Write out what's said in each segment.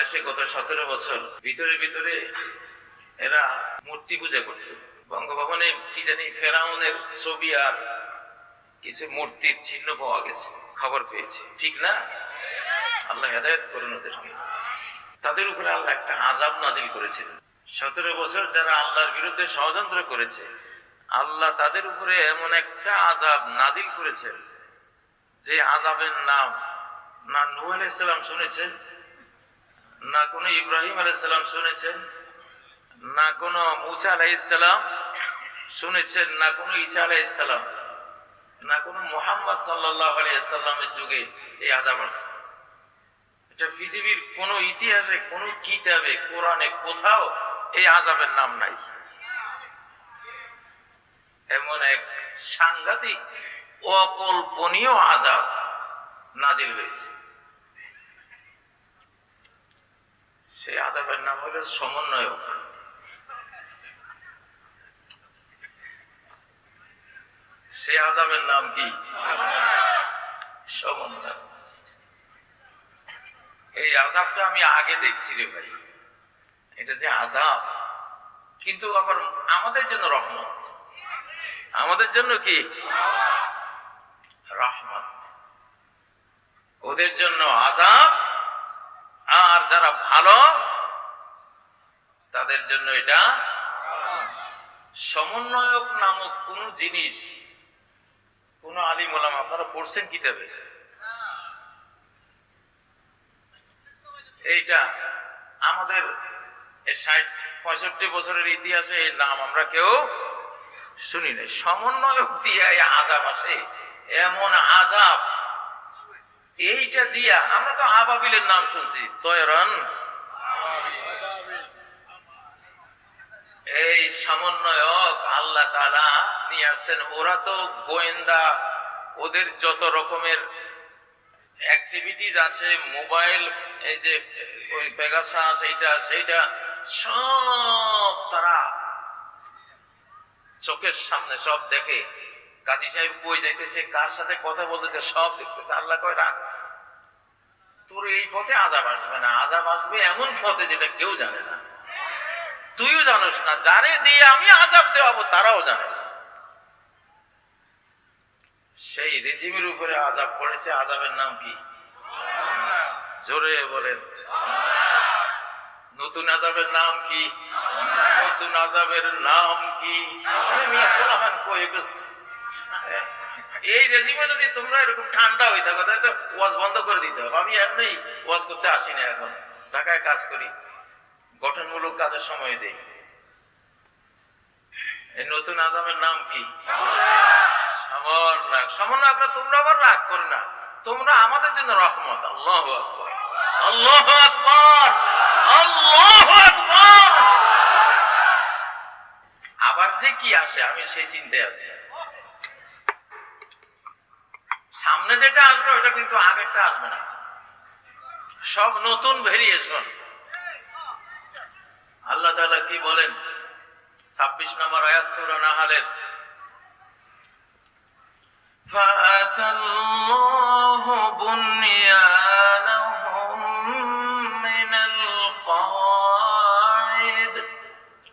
বাংলাদেশে গত 17 বছর ভিতরে ভিতরে এরা মূর্তি পূজা করত। বঙ্গভবনে কি জানি ফেরাউনের ছবি আর কিছু মূর্তির চিহ্ন পাওয়া গেছে, খবর পেয়েছি, ঠিক না? আল্লাহ হেদায়েত করুন ওদেরকে। তাদের উপরে আল্লাহ একটা আযাব নাজিল করেছিলেন। 17 বছর যারা আল্লাহর বিরুদ্ধে ষড়যন্ত্র করেছে, আল্লাহ তাদের উপরে এমন একটা আযাব নাজিল করেছেন যে আযাবের নাম না নূহ আলাইহিস সালাম শুনেছেন, না কোনো ইব্রাহিম আলাইহিস সালাম শুনেছেন, না কোনো মুসা আলাইহিস সালাম শুনেছেন, না কোনো ঈসা আলাইহিস সালাম, না কোনো মুহাম্মদ সাল্লাল্লাহু আলাইহি ওয়াসাল্লামের যুগে এই আযাব আসছে। এটা পৃথিবীর কোন ইতিহাসে, কোন কিতাবে, কোরআনে কোথাও এই আযাবের নাম নাই। এমন এক সাংঘাতিক অকল্পনীয় আযাব নাজিল হয়েছে। সেই আযাবের নাম হলো সমন্বয়ক। সেই আযাবের নাম কি? সমন্বয়ক। এই আযাবটা আমি আগে দেখছি রে ভাই, এটা যে আযাব, কিন্তু আবার আমাদের জন্য রহমত। আমাদের জন্য কি? রহমত। ওদের জন্য আযাব, আর যারা ভালো তাদের জন্য এটা। সমন্বয়ক নামক কোন জিনিস কোন আলিম ওলামা আপনারা পড়ছেন কিতাবে? এইটা আমাদের 60-65 বছরের ইতিহাসে এই নাম আমরা কেউ শুনি নাই। সমন্বয়ক দিয়ে আযাব আসে, এমন আযাব। এইটা দিয়া আমরা তো আবাবিলের নাম শুনছি, তয়রান। এই সমন্বয়ক আল্লাহ তাআলা নিয়ে আসছেন। ওরা তো গোয়েন্দা, ওদের যত রকমের অ্যাক্টিভিটিস আছে, মোবাইল, এই যে ওই পেগাসাস, সেইটা সব তারা চোখের সামনে সব দেখে। কাজী সাহেব কই যাইতেছে, কার সাথে কথা বলতেছে, সব দেখতেছে। আল্লাহ কয় রাখ, তোর এই পথে আযাব আসবে না। আযাব আসবে এমন পথে যেটা কেউ জানে না, তুইও জানোস না, যারে দিয়ে আমি আযাব দেওয়াবো তারাও জানে না। সেই রেজিমের উপরে আযাব পড়েছে। আযাবের নাম কি? জোরে বলেন। নতুন আযাবের নাম কি? নতুন আযাবের নাম কি? এই রেজিমে যদি তোমরা এরকম ঠান্ডা হয়ে থাকো তাহলে তো ওয়াজ বন্ধ করে দিতে হবে। আমি এমনি ওয়াজ করতে আসি না, এখন ঢাকায় কাজ করি, গঠনমূলক কাজের সময় দেই। এই নতুন আযাবের নাম কি? সমন্বয়ক। সমন্বয়করা তোমরা আবার রাগ করো না, তোমরা আমাদের জন্য রহমত। আল্লাহু আকবার, আল্লাহু আকবার, আল্লাহু আকবার। আবার যে কি আসে আমি সেই চিন্তায় আছি। সামনে যেটা আসবে ওটা কিন্তু আগেরটা আসবে না, সব নতুন ভেরিয়েশন। আল্লাহ তাআলা কি বলেন? 26 নম্বর আয়াত সূরা নাহলের, ফাআতাল্লাহু বুনিয়ানাহুম মিনাল কাওয়াইদ।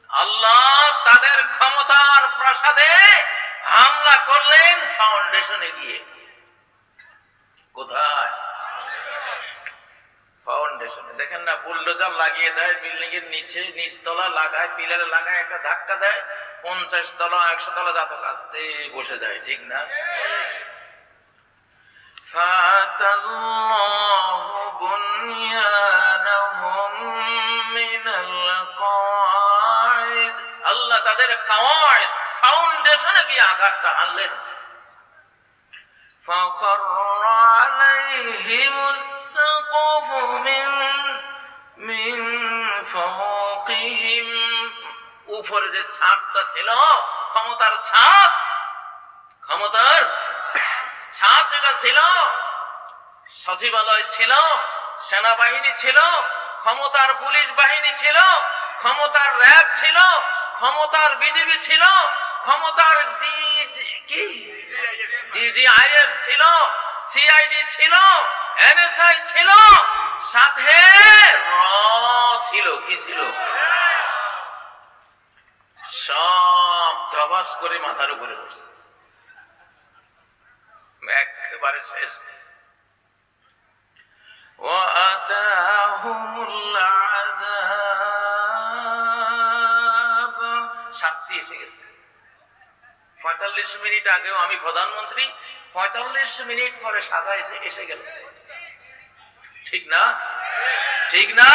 আল্লাহ তাদের ক্ষমতার প্রাসাদে হামলা করলেন ফাউন্ডেশনে গিয়ে। কোথায়? ফাউন্ডেশনে। দেখেন না, বুলডোজার লাগিয়ে দেয় বিল্ডিং এর নিচে, নিচতলা লাগায়, পিলারে লাগায়, একটা ধাক্কা দেয়, 50 তলা 100 তলা জাতক আস্তে বসে যায়, ঠিক না? ফাতাল্লাহু বুনিয়ানাহুম মিনাল কাওয়াইদ। আল্লাহ তাদের কাওয়াইদ, ফাউন্ডেশনে গিয়ে আঘাতটা হানলেন। فخر عليهم السقف من فوقهم। উপরে যে ছাদটা ছিল, ক্ষমতার ছাদ, ক্ষমতার ছাদ যেটা ছিল, সচিবালয় ছিল, সেনাবাহিনী ছিল, ক্ষমতার পুলিশ বাহিনী ছিল, ক্ষমতার র্যাব ছিল, ক্ষমতার বিজিবি ছিল, ক্ষমতার ডিজিআইএফ ছিল, সিআইডি ছিল, এনএসআই ছিল, সাথে র ছিল, কি ছিল? সব ধবাস করে মাথার উপরে বসছে, একেবারে শেষ। শাস্তি এসে গেছে। ৪৫ মিনিট আগেও আমি প্রধানমন্ত্রী, ৪৫ মিনিট পরে সাজা এসে গেল। ঠিক না? ঠিক না?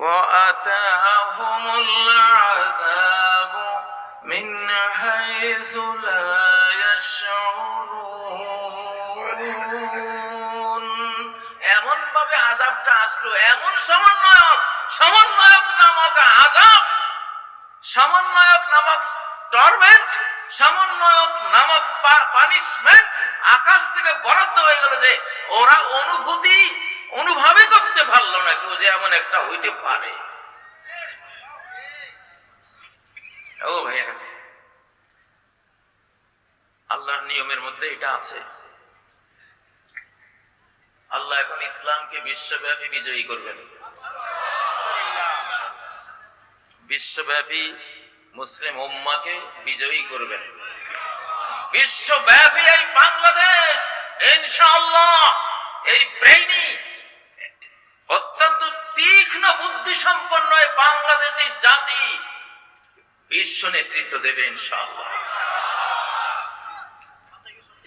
وَأَتَاهُمُ الْعَذَابُ مِنْ حَيْثُ لَا يَشْعُرُونَ। এমন ভাবে আযাবটা আসলো, এমন সমন্বয়ক নামক আযাব, সমন্বয়ক নামক টর্মেন্ট, সমন্বয়ক নামক পানিশমেন্ট আকাশ থেকে বরাদ্দ হয়ে গেল যে ওরা অনুভবই করতে পারলো না কেউ যে এমন একটা হইতে পারে। ও ভাইয়া, আল্লাহর নিয়মের মধ্যে এটা আছে। আল্লাহ এখন ইসলামকে বিশ্বব্যাপী বিজয়ী করবেন, বিশ্বব্যাপী মুসলিম উম্মাকে বিজয়ী করবেন, বিশ্বব্যাপী এই বাংলাদেশ ইনশাআল্লাহ এই ব্রেইনি অত্যন্ত তীক্ষ্ণ বুদ্ধি সম্পন্ন এই বাংলাদেশী জাতি বিশ্ব নেতৃত্ব দেবে ইনশাআল্লাহ।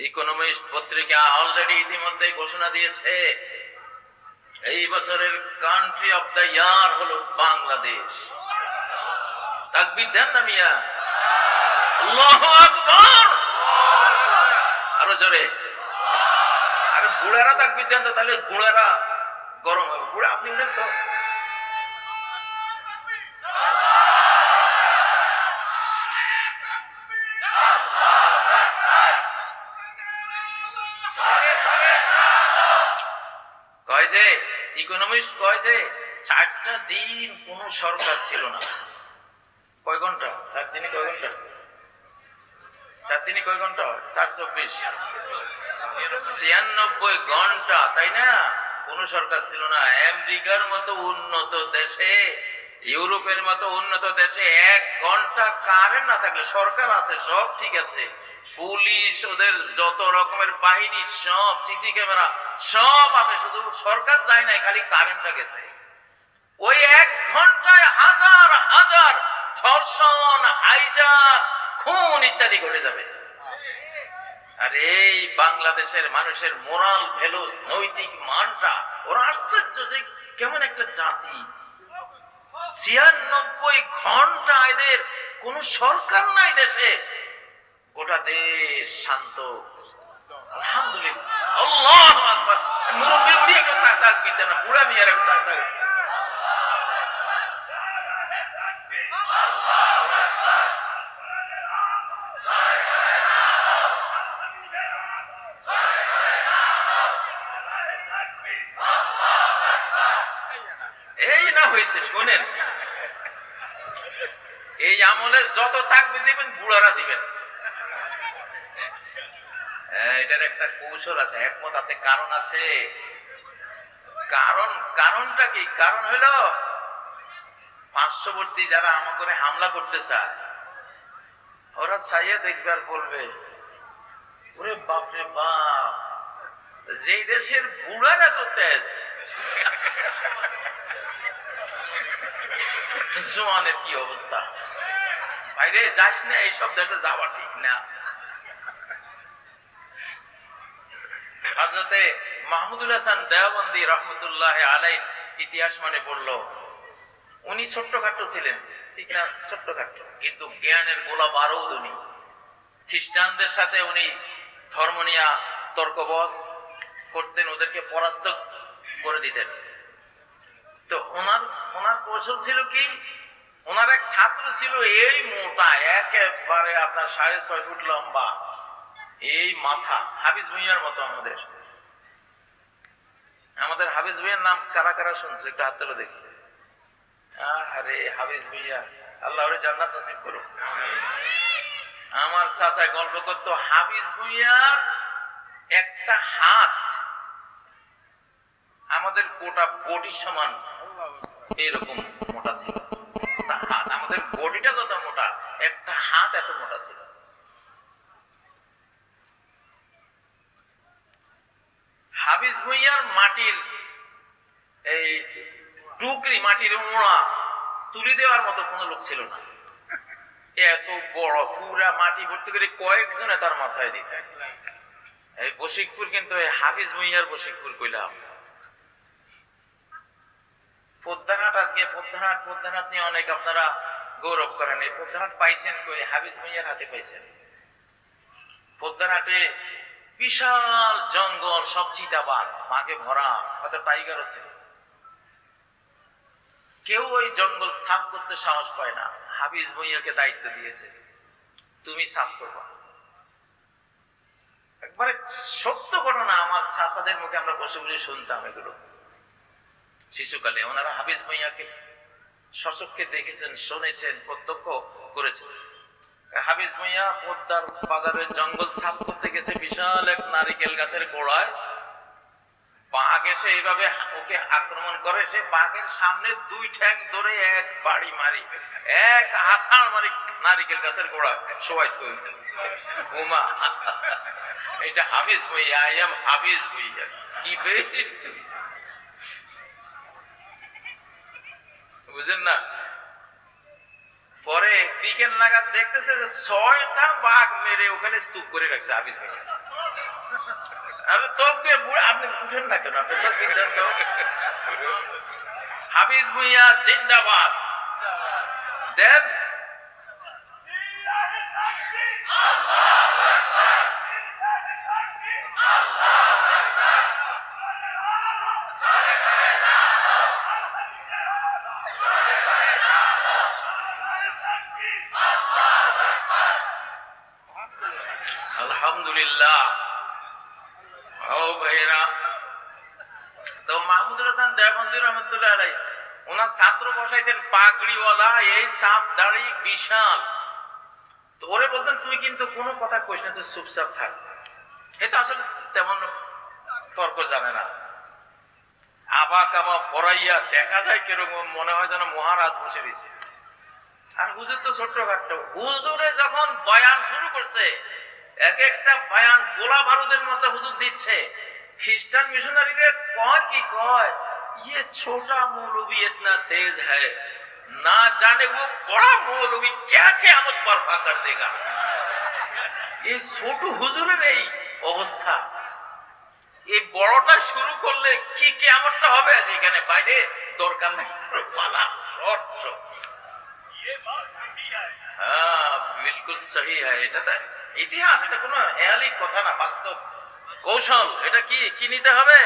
ইকোনমিস্ট পত্রিকা অলরেডি ইতিমধ্যে ঘোষণা দিয়েছে এই বছরের কান্ট্রি অফ দ্য ইয়ার হলো বাংলাদেশ। তাকবীর দেন না মিয়া, আল্লাহু আকবার, আরো জোরে। আরে বুড়ারা তাকবীর দেন তো, তাহলে বুড়ারা গরম হবে। বুড়া আপনি উঠেন তো। কয় যে ইকোনমিস্ট কয় যে 4টা দিন কোন সরকার ছিল না। কয় ঘন্টা? 4 দিনে কয় ঘন্টা? 4 দিনে কয় ঘন্টা? 424, 96 ঘন্টা, তাই না? কোন সরকার ছিল না। আমেরিকার মতো উন্নত দেশে, ইউরোপের মতো উন্নত দেশে 1 ঘন্টা কারেন্ট না থাকলে, সরকার আছে সব ঠিক আছে, পুলিশ ওদের যত রকমের বাহিনী সব, সিসি ক্যামেরা সব আছে, শুধু সরকার যায় নাই, খালি কারেন্টটা গেছে। ওই 1 ঘন্টায় হাজার হাজার ধর্ষণ, হাইজাক, খুন ইত্যাদি ঘটে যাবে। আর এই বাংলাদেশের মানুষের মোরাল ভ্যালু, নৈতিক মানটা, ওরা আশ্চর্য যে কেমন একটা জাতি, 96 ঘন্টা এদের কোন সরকার নাই দেশে, গোটা দেশ শান্ত। আলহামদুলিল্লাহ, আল্লাহু আকবার। মুরব্বি উড়িয়ে একটা তাকবীর দেন না, বুড়া মিয়ার একটা তাকবীর। এই না হয়েছে, শোনেন, এই আমলে যত তাকবীর দিবেন বুড়ারা দিবেন। এটার একটা কৌশল আছে, একমত আছে, কারণ আছে। কারণটা কি? কারণ হলো পার্শ্ববর্তী যারা আমার করে হামলা করতে চায়, ওরা চাইয়ে দেখবে আর বলবে, ওরে বাপরে বাপ, যে দেশের বুড়ারা তো তেজ, জোয়ানের কি অবস্থা। বাইরে যাস না, এইসব দেশে যাওয়া ঠিক না। হযরতে মাহমুদুল হাসান দেওবন্দি রহমতুল্লাহ আলাইহির ইতিহাস মানে পড়লো। উনি ছোট্টখাট্টো ছিলেন, ঠিক না? ছোট্টখাট্টো, কিন্তু জ্ঞানের গোলা বারুদ। উনি খ্রিস্টানদের সাথে উনি ধর্ম নিয়ে তর্কবস করতেন, ওদেরকে পরাস্ত করে দিতেন। তো ওনার কৌশল ছিল কি, ওনার এক ছাত্র ছিল এই মোটা, একেবারে আপনার 6.5 ফুট লম্বা, এই মাথা, হাফিজ ভুঁইয়ার মতো। আমাদের হাফিজ ভুঁইয়ার নাম কারা কারা শুনছে একটু হাত তুলে দেখি। আরে হাফিজ ভুঁইয়া, আল্লাহ ওরে জান্নাত নসিব করুক। আমার চাচা গল্প করতো, হাফিজ ভুঁইয়ার একটা হাত আমাদের আমাদের গোটা বডি সমান এরকম মোটা ছিল একটা হাত, আমাদের বডিটা যত মোটা একটা হাত এত মোটা ছিল। হাফিজ ভুঁইয়ার মাটির এই টুকরি, মাটির মোড়া তুলে দেওয়ার মতো কোনো লোক ছিল না। এত বড় পুরা মাটি ভর্তি করে কয়েকজনে তার মাথায় দিতে। এই বশিকপুর কিন্তু এই হাফিজ ভুঁইয়ার বশিকপুর কইলাম। পদ্মাঘাট, আজকে পদ্মাঘাট নিয়ে অনেক আপনারা গৌরব করেন। এই পদ্মাঘাট পাইছেন কই? হাফিজ ভুঁইয়ার হাতে পাইছেন। পদ্মাঘাটে বিশাল জঙ্গল, সব চিতাবাঘ, বাঘে ভরা, হয়তো টাইগারও ছিল। কেউ ওই জঙ্গল সাফ করতে সাহস পায় না। হাফিজ ভুঁইয়াকে দায়িত্ব দিয়েছে, তুমি সাফ করবা। একবারে সত্য ঘটনা, আমার চাচাদের মুখে আমরা বসে বসে শুনতাম এগুলো শিশুকালে। ওনারা হাফিজ ভুঁইয়াকে সচক্ষে দেখেছেন, শুনেছেন, প্রত্যক্ষ করেছেন। হাফিজ ভুঁইয়া পদ্মার বাজারের জঙ্গল সাফ করতে গেছে, বিশাল এক নারিকেল গাছের গোড়ায় বাঘ এসে এইভাবে ওকে আক্রমণ করে। সে বাঘের সামনে দুই ঠ্যাং ধরে এক বাড়ি মারি, এক আষাঢ় মারি নারিকেল গাছের গোড়ায় সবাই ঘুমা। এটা হাফিজ ভুঁইয়া, আই এম হাফিজ ভুঁইয়া। কি পেয়েছিস বুঝেন না? পরে বিকেল নাগাদ দেখতেছে যে 6টা বাঘ মেরে ওখানে স্তূপ করে রাখছে হাফিজ ভুঁইয়া। আরে তোকে বুড়া, আপনি উঠেন না কেন? আপনি তো সিদ্ধান্ত। হাফিজ ভুঁইয়া জিন্দাবাদ দেন। আলহামদুলিল্লাহ। ও ভাইরা, তো মাহমুদুল হাসান দেওবন্দি রহমতুল্লাহ আলাইহি ওনার ছাত্র বসাইতেন পাগড়িওয়ালা, এই সাপ দাড়ি বিশাল। তো ওরে বলতেন, তুই কিন্তু কোনো কথা কইস না, তুই চুপচাপ থাক। এটা আসলে তেমন তর্ক জানে না। আবা কাবা পড়াইয়া দেখা যায় কিরকম, মনে হয় যেন মহারাজ বসে দিছে। আর হুজুর তো ছোট্ট খাট্ট। হুজুরে যখন বয়ান শুরু করছে, এক একটা বয়ান গোলা বারুদের মতো হুজুর দিচ্ছে। খ্রিস্টান মিশনারিদের কয় কি কয়, ये छोटा मौलवी इतना तेज है, ना जाने वो बड़ा मौलवी क्या क़यामत बर्पा कर देगा। এই ছোট হুজুরের এই অবস্থা, এই বড়টা শুরু করলে কি কিয়ামতটা হবে আজ এখানে। বাইরে দরকার নাই পালা শর্ট। হ্যাঁ, বিলকুল সহি হয়। এটা তো ইতিহাস, এটা কোনো হেয়ালি কথা না, বাস্তব কৌশল। এটা কি কি নিতে হবে?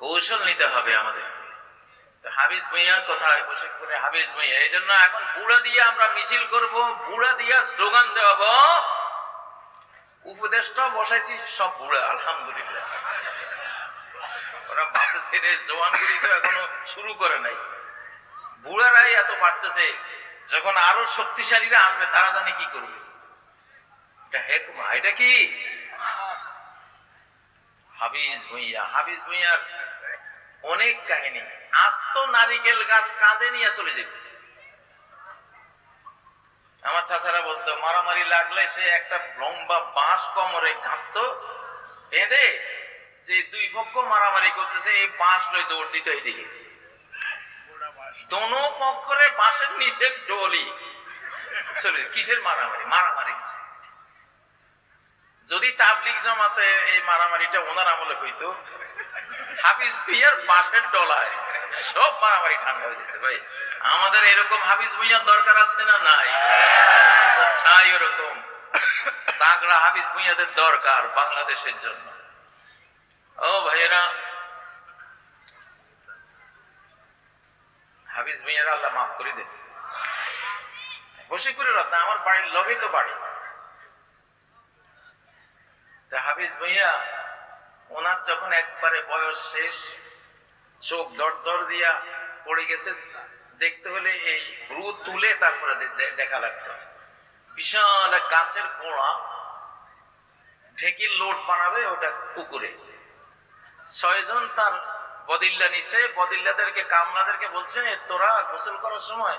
কৌশল নিতে হবে আমাদের। হাফিজ ভুঁইয়ার কথা বসে করে হাফিজ ভুঁইয়া, এই জন্য এখন বুড়া দিয়ে আমরা মিছিল করব, বুড়া দিয়া স্লোগান দেওয়াবো। উপদেশটা বসাইছি সব বুড়া, আলহামদুলিল্লাহ। ওরা ভাবতেছে জওয়ানগুলি তো এখনো শুরু করে নাই। বুড়ারাই এত বাড়তেছে, যখন আরো শক্তিশালীরা আসবে তারা জানে কি করবে। এটা হেকমা। এটা কি হাফিজ ভুঁইয়া। হাফিজ ভুঁইয়ার অনেক কাহিনী। আস্ত নারিকেল গাছ কাঁধে নিয়ে চলে যেত। আমার চাচারা বলতো, মারামারি লাগলে সে একটা লম্বা বাঁশ কোমরে কাঁপতো, বেঁধে যে দুই পক্ষ মারামারি করতেছে, এই বাঁশ লই দৌড় দিত এইদিকে। দোনো পক্ষরে বাঁশের নিচে ডলি চলে। কিসের মারামারি? মারামারি যদি তাবলিগ জামাতে এই মারামারিটা ওনার আমলে হইতো, হাফিজ ভুঁইয়ার বাঁশের ডলায় সব মারামারি ঠান্ডা হয়ে যেত। ভাই, আমাদের এরকম হাফিজ ভুঁইয়ার দরকার আছে না নাই? চাই ওরকম তাগড়া হাফিজ ভুঁইয়াদের দরকার বাংলাদেশের জন্য। ও ভাইয়েরা, হাফিজ ভুঁইয়ারা আল্লাহ মাফ করে দেন। বশিকপুরের রত্ন, আমার বাড়ির লগেই তো বাড়ি। হাফিজ ভুঁইয়া ওনার যখন একবারে বয়স শেষ, চোখ দর দিয়া পড়ে গেছে, দেখতে হলে এই ভ্রু তুলে তারপরে দেখা লাগতো। বিশাল এক গাছের গোড়া, ঢেকির লোট বানাবে ওটা পুকুরে, ছয়জন তার বদিল্লা নিছে, বদিল্লাদেরকে কামলাদেরকে বলছে তোরা গোসল করার সময়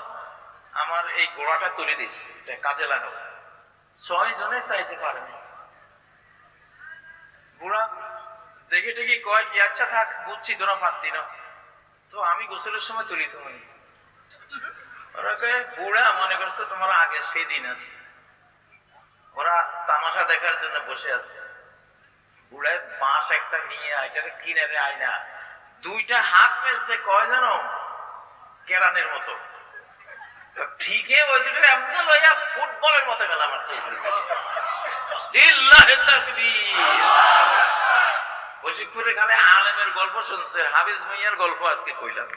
আমার এই গোড়াটা তুলে দিস, এটা কাজে লাগাও। ছয়জনে চাইছে, পারেনি। বুড়া দেখে টেকে কয় কি আচ্ছা থাক, বুঝছি তোরা পারতি না, তো আমি গোসলের সময় তুলি তুমি। ওরা কয়ে বুড়া মনে করছে তোমার আগে সেই দিন আছে, ওরা তামাশা দেখার জন্য বসে আছে। বুড়ায় বাঁশ একটা নিয়ে এটাকে কিনারে আয়না দুইটা হাত মেলছে, কয় জানো কেরানের মতো, ঠিকই ওই দুটো এমন লইয়া ফুটবলের মতো মেলা মারছে। বশিকপুরে খালি আলেমের গল্প শুনছে, হাফিজ মিয়ার গল্প আজকে কইলাম।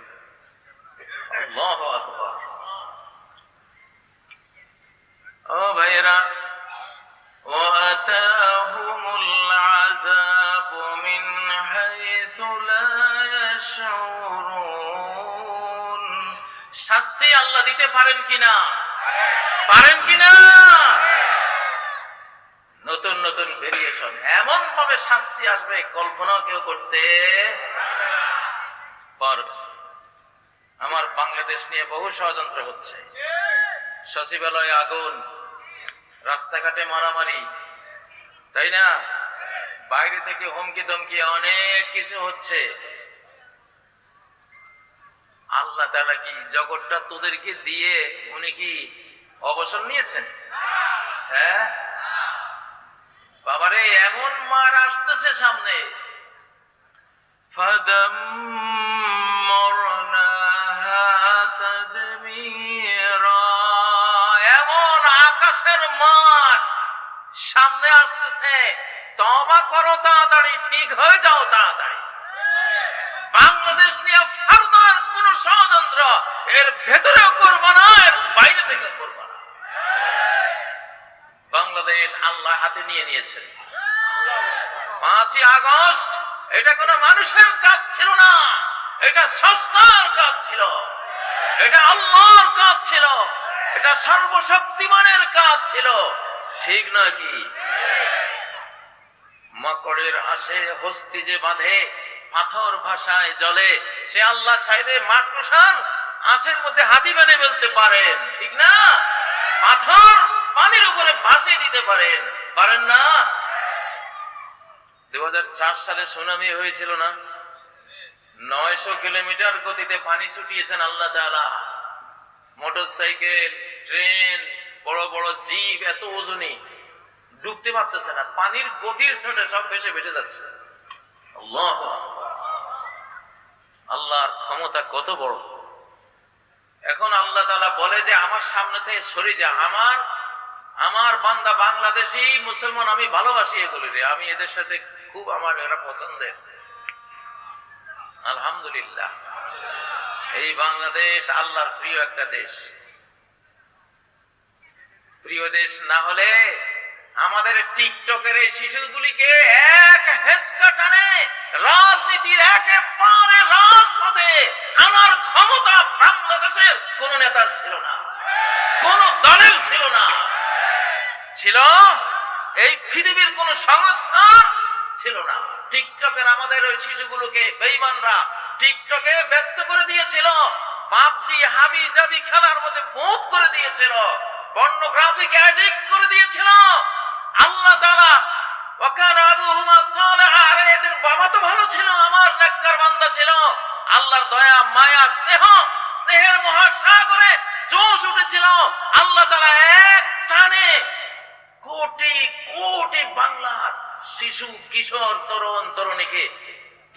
আল্লাহু আকবার। ও ভাইয়েরা, وَأَتَاهُمُ الْعَذَابُ مِنْ حَيْثُ لَا يَشْعُرُونَ। শাস্তি আল্লাহ দিতে পারেন কিনা? পারেন কিনা? নতুন নতুন ভেরিয়েশন, এমন ভাবে শাস্তি আসবে কল্পনাও কেউ করতে পারবে। আমার বাংলাদেশ নিয়ে বহু ষড়যন্ত্র হচ্ছে, সচিবালয়ে আগুন, রাস্তাঘাটে মারামারি, তাই না? বাইরে থেকে হুমকি ধমকি অনেক কিছু হচ্ছে। আল্লাহ তাআলা কি জগৎটা তোদেরকে দিয়ে উনি কি অবসর নিয়েছেন? হ্যাঁ বাবারে, এমন মার আসতেছে সামনে। এমন আকাশের মার সামনে আসতেছে, তওবা করো তাড়াতাড়ি, ঠিক হয়ে যাও তাড়াতাড়ি। বাংলাদেশ নিয়ে ফারদার কোন ষড়যন্ত্র এর ভেতরেও করবা না, এর বাইরে থেকে করবা না। বাংলাদেশ আল্লাহ হাতে নিয়ে নিয়েছেন। 5ই আগস্ট এটা কোনো মানুষের কাজ ছিল না, এটা স্রষ্টার কাজ ছিল, এটা আল্লাহর কাজ ছিল, এটা সর্বশক্তিমানের কাজ ছিল, ঠিক নয় কি? মাকড়ের আসে হস্তি যে বাঁধে, পাথর ভাষায় জলে, সে আল্লাহ চাইলে মাকড়সার আঁশের মধ্যে হাতি বেঁধে ফেলতে পারেন, ঠিক না? পাথর পানির উপরে ভাসিয়ে দিতে পারেন, পারেন না? 2004 সালে সুনামি হয়েছিল না? 900 কিলোমিটার গতিতে পানি ছুটিয়েছেন আল্লাহ তাআলা। মোটরসাইকেল, ট্রেন, বড় বড় জিপ এত ওজনই ডুবতে পারতেছে না, পানির গতির ছোটে সব ভেসে ভেসে যাচ্ছে। আল্লাহু আকবার। আল্লাহর ক্ষমতা কত বড়। এখন আল্লাহ তাআলা বলে যে আমার সামনে থেকে সরে যা, আমার বান্দা বাংলাদেশি মুসলমান আমি ভালোবাসি এগুলি রে, আমি এদের সাথে খুব আমার এরা পছন্দের। আলহামদুলিল্লাহ, এই বাংলাদেশ আল্লাহর প্রিয় একটা দেশ। প্রিয় দেশ না হলে আমাদের টিকটকের এই শিশুগুলিকে এক হেসকা টানে রাজনীতির একেবারে রাজপথে আনার ক্ষমতা বাংলাদেশের কোন নেতার ছিল না, কোন দলের ছিল না। ছিল এই পৃথিবীর কোন সংস্থা ছিল না। টিকটকের আমাদের ওই শিশুগুলোকে বেঈমানরা টিকটকে ব্যস্ত করে দিয়েছিল, পাবজি হাবি জাবি খেলার মধ্যে বহুত করে দিয়েছিল, পর্নোগ্রাফিকে অ্যাডিক্ট করে দিয়েছিল। আল্লাহ তাআলা ওয়াকানা আবুহুমা সালিহা, আরে এদের বাবা তো ভালো ছিল, আমার নেককার বান্দা ছিল। আল্লাহর দয়া মায়া স্নেহের মহাসাগরে জোশ উঠেছিল। আল্লাহ তাআলা এক টানে কোটি কোটি বাংলার শিশু কিশোর তরুণ তরুণীকে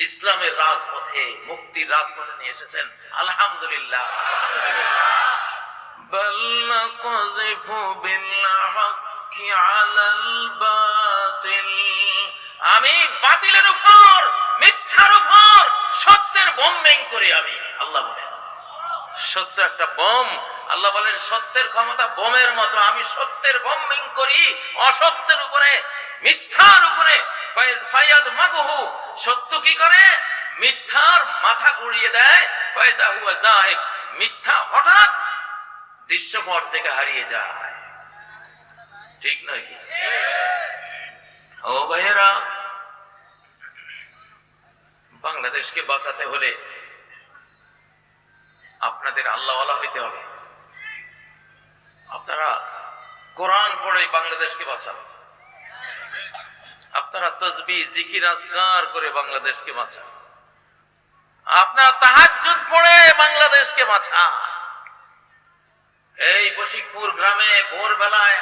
ইসলামের রাজপথে মুক্তির রাজপথে নিয়ে এসেছেন। আলহামদুলিল্লাহ। বাল নাকযিফু বিল হাক্কি আলাল বাতিল, আমি বাতিলের উপর মিথ্যার উপর সত্যের বোম্বিং করি আমি। আল্লাহ বলেন সত্য একটা বোম, আল্লাহ বলেন সত্যের ক্ষমতা বোমের মতো, আমি সত্যের বোম্বিং করি অসত্যের উপরে, মিথ্যার উপরে। ফায়াদ মাগুহু, সত্য কি করে? মিথ্যার মাথা ঘুরিয়ে দেয়। ফায়দা হুয়া যাহিক, মিথ্যা হঠাৎ দৃশ্যপট থেকে হারিয়ে যায়, ঠিক নয় কি? ও ভাইয়েরা, বাংলাদেশকে বাঁচাতে হলে আপনাদের আল্লাহওয়ালা হইতে হবে। আপনারা কোরআন পড়ে বাংলাদেশকে বাঁচান, আপনারা তাসবিহ জিকির আজকার করে বাংলাদেশকে বাঁচান, আপনারা তাহাজ্জুদ পড়ে বাংলাদেশকে বাঁচান। এই বশিকপুর গ্রামে ভোরবেলায়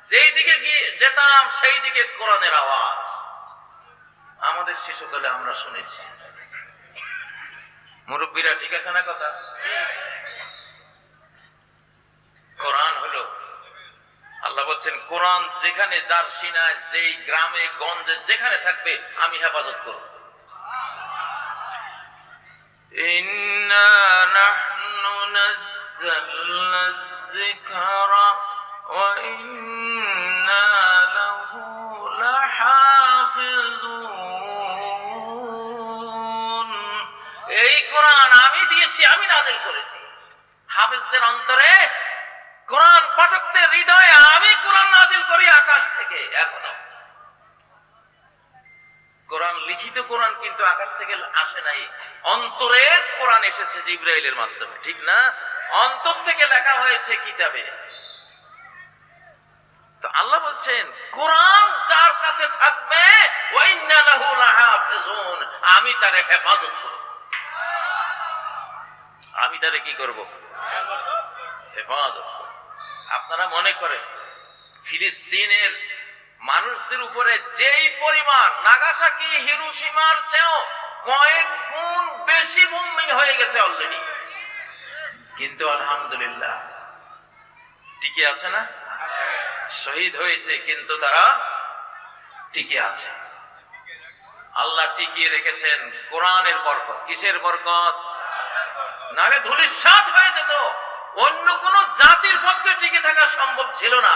যেই দিকে গিয়ে যেতাম সেই দিকে কোরআনের আওয়াজ আমাদের শিশুকালে আমরা শুনেছি। মুরব্বীরা ঠিক আছে না কথা? কোরআন হলো, আল্লাহ বলছেন কোরআন যেখানে যার সিনায় যেই গ্রামে গঞ্জে যেখানে থাকবে আমি হেফাজত করব। ইন্না নাহনু নাযালনা যিকরা ওয়া ইন্না লাহু লাহাফিজুন। এই কোরআন আমি দিয়েছি, আমি নাযিল করেছি। হাফেজদের অন্তরে, কোরআন পাঠকদের হৃদয়ে আমি কোরআন নাযিল করি আকাশ থেকে। এখনো কোরআন, লিখিত কোরআন কিন্তু আকাশ থেকে আসে নাই, অন্তরে কোরআন এসেছে জিবরাইলের মাধ্যমে, ঠিক না? অন্তর থেকে লেখা হয়েছে কিতাবে। তো আল্লাহ বলছেন কোরআন যার কাছে থাকবে ওয়া ইন্না লাহু লাহাফিজুন, আমি তারে হেফাজত করব। আমি তারে কি করব? হেফাজত করব। আপনারা মনে করেন ফিলিস্তিনের মানুষদের উপরে যেই পরিমাণ নাগাসাকি হিরোশিমার চেয়েও কয়েক গুণ বেশি বোম্বিং হয়ে গেছে অলরেডি, কিন্তু আলহামদুলিল্লাহ টিকে আছে না? শহীদ হয়েছে কিন্তু তারা টিকে আছে। আল্লাহ টিকিয়ে রেখেছেন কোরআনের বরকত। কিসের বরকত? নালে ধূলিসাৎ হয়ে যেত, অন্য কোন জাতির পক্ষে টিকে থাকা সম্ভব ছিল না।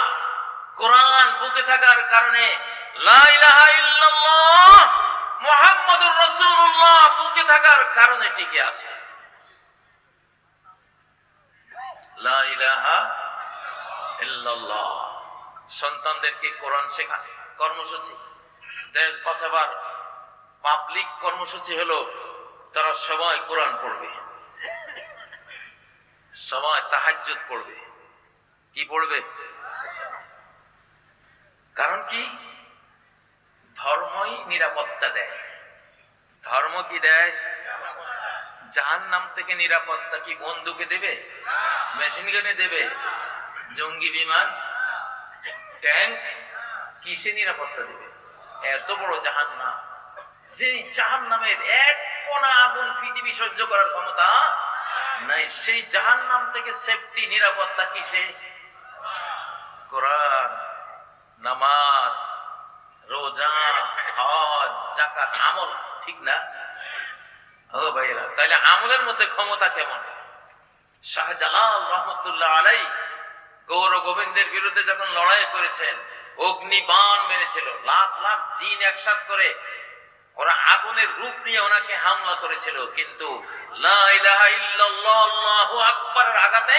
কোরআন বুকে থাকার কারণে, লা ইলাহা ইল্লাল্লাহ মুহাম্মাদুর রাসূলুল্লাহ বুকে থাকার কারণে টিকে আছে। লা ইলাহা ইল্লাল্লাহ। সন্তানদেরকে কোরআন শেখা কর্মসূচি, দেশ বাঁচাবার পাবলিক কর্মসূচি হলো তারা সবাই কোরআন পড়বে, সবাই তাহাজ্জুদ পড়বে। কি পড়বে? কারণ কি? ধর্মই নিরাপত্তা দেয়। ধর্ম কি দেয়? জাহান্নাম থেকে নিরাপত্তা কি বন্দুকে দেবে? মেশিন গানে দেবে? জঙ্গি বিমান, ট্যাঙ্ক, কিসে নিরাপত্তা দেবে? এত বড় জাহান্নাম, যেই জাহান্নামের এক কোনা আগুন পৃথিবী সহ্য করার ক্ষমতা নাই, সেই জাহান্নাম থেকে সেফটি নিরাপত্তা কিসে? কোরআন, নামাজ, রোজা, হজ, যাকাত, আমল, ঠিক না? ও ভাইরা, তাইলে আমলের মধ্যে ক্ষমতা কেমন? শাহজালাল রহমতুল্লাহ আলাই গৌর গোবিন্দের বিরুদ্ধে যখন লড়াই করেছেন, অগ্নিবাণ মেরেছিল, লাখ লাখ জিন একসাথ করে ওরা আগুনের রূপ নিয়ে ওনাকে হামলা করেছিল, কিন্তু লা ইলাহা ইল্লাল্লাহ আল্লাহু আকবারের আঘাতে